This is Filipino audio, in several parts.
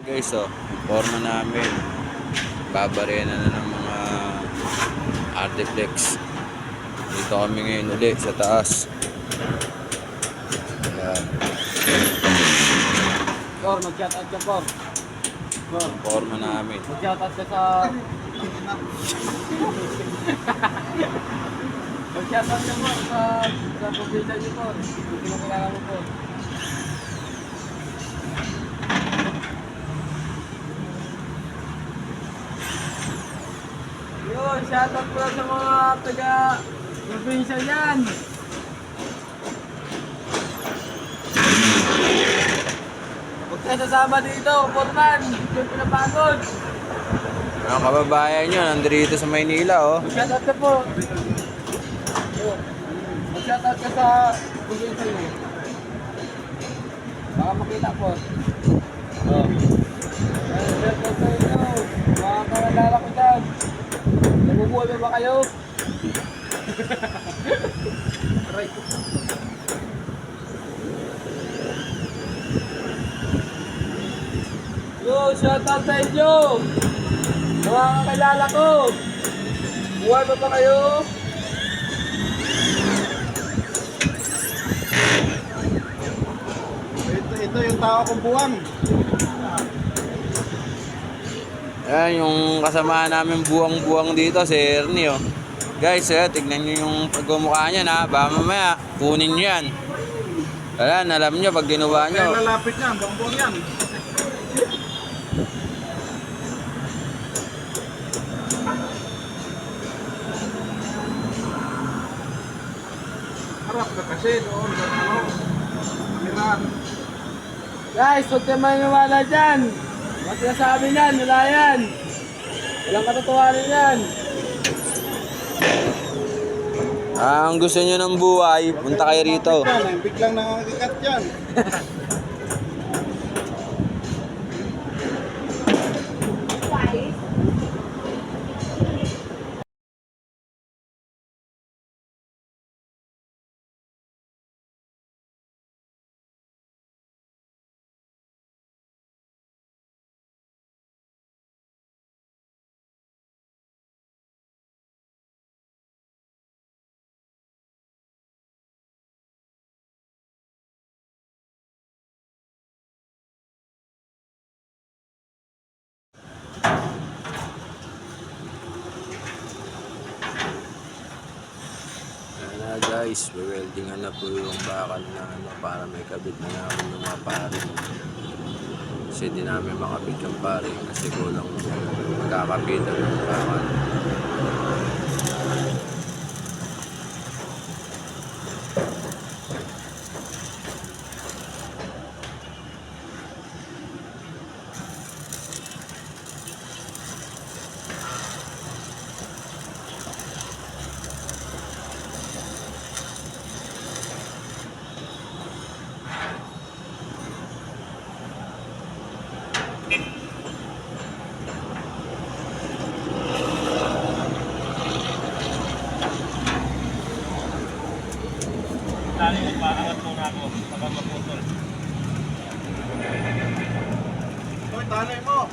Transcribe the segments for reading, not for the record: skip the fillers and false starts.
Guys, oh, forma namin. Babarena na ng mga artiflex. Dito kami ngayon ulit sa taas. Ayan. Kor, mag-shoutout ka, Kor. Kor, Forma namin. mag-shoutout ka sa... Mag-shoutout ka, Kor, sa probinsya niyo, Kor. Hindi mo kilala mo, Kor. Yun, shoutout ko sa mga taga-probinsya niyan. Huwag ka sasama dito, Foreman. Yung pinapagod. Mga kababayan nyo, nandito sa Maynila, oh. Mag-shoutout ka po. Yun. Mag-shoutout ka sa probinsya niyo. Baka makita po. Oh. Shoutout sa inyo. Mga kakalala ko dyan. Nabubuhay mo ba kayo? Aray. Yo, shoutout sa inyo! Mga kakilala ko! Buhay pa ba kayo? Ito yung tao kong buwang. Ayan, yung kasamahan namin buwang-buwang dito, si Ernie, oh. Guys, tignan nyo yung pagmumukha niya, ha. Baka mamaya, kunin nyo yan. Ayan, alam nyo, pag ginawa nyo. Kaya lalapit niyan, buwang yan. Harap ka kasi doon. Kamerahan. Guys, huwag kayo maniwala dyan! Ba't nasabi niyan? Wala yan! Walang katotohanan yan! Ang gusto nyo ng buhay, punta kayo rito. Biglang nangangagat yan. Ayan na guys, weldingan na po yung bakal na ano, para may kabit na namin ng mga pare. Kasi di namin makabit yung pare kasi kulang magkakapitan ng bakal. Tali mo pa, angat muna ako. Baka maputol. Hoy, tanay mo.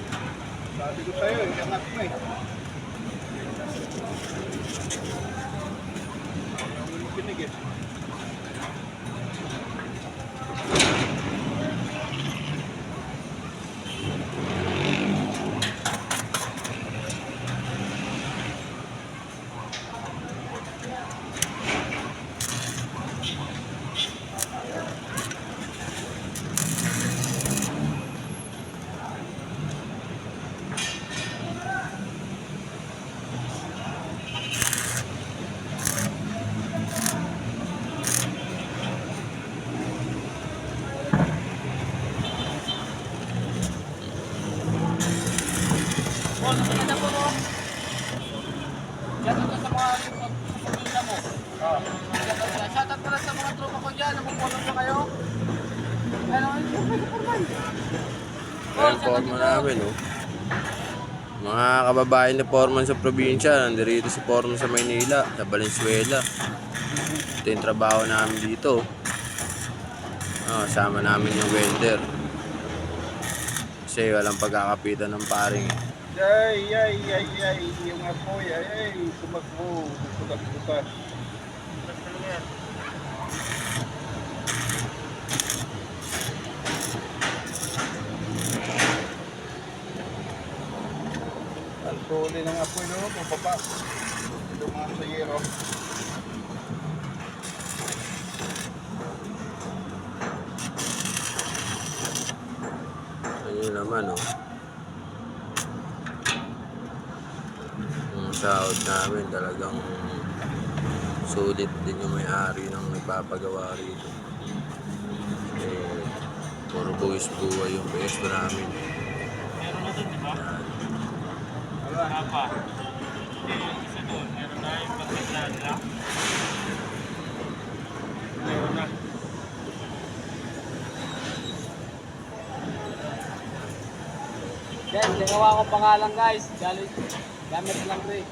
Sabi ko sa'yo, iangat mo eh. Ang pinig eh. Shoutout ka sa mga pamilya mo. Shoutout ko lang sa mga tropa ko dyan. Namupulong na kayo. Ano? Ayan, forma namin, oh. Mga kababayan na foreman sa probinsya, nandito si foreman sa Maynila, sa Valenzuela. Ito yung trabaho namin dito. Sama namin yung welder. Kasi walang pagkakapitan ng paring eh. Ay, yung apoy, tumakbo, bukas. Ang tuli ng apoy no, pababa. Ito mga sayero. Ayun naman oh. Yung sahod namin talagang sulit din yung may-ari ng nagpapagawa rito. Eh, puro buwis buhay yung pwesto namin. Meron na dun, di ba? Yan. Wala pa. Isa doon, meron na yung pagkakla nila. Meron na. Guys, nagawa ko pangalan guys. Gamit na lang pre.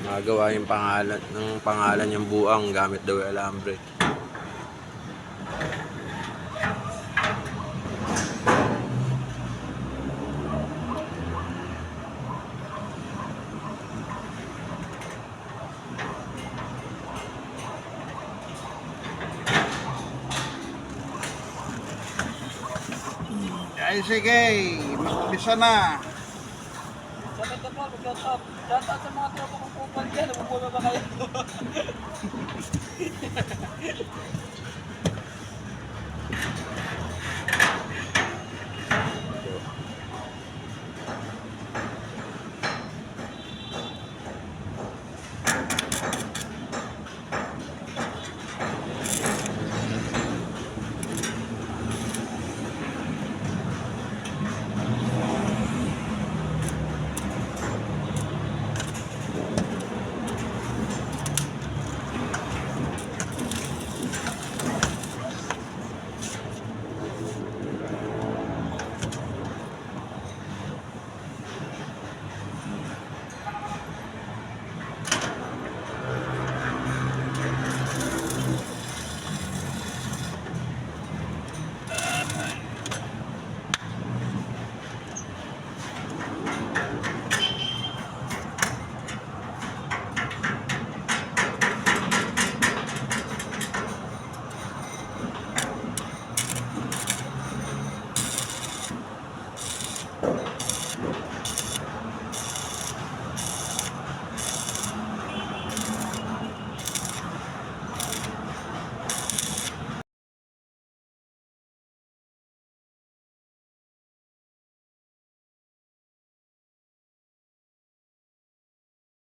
Magawa yung pangalan yung buang gamit daw yung alambre. Ay sige, mag-umpisa na. Shout out po, shout out. Shout out sa mga tropa kong kupal dyan. Namumula ba kayo?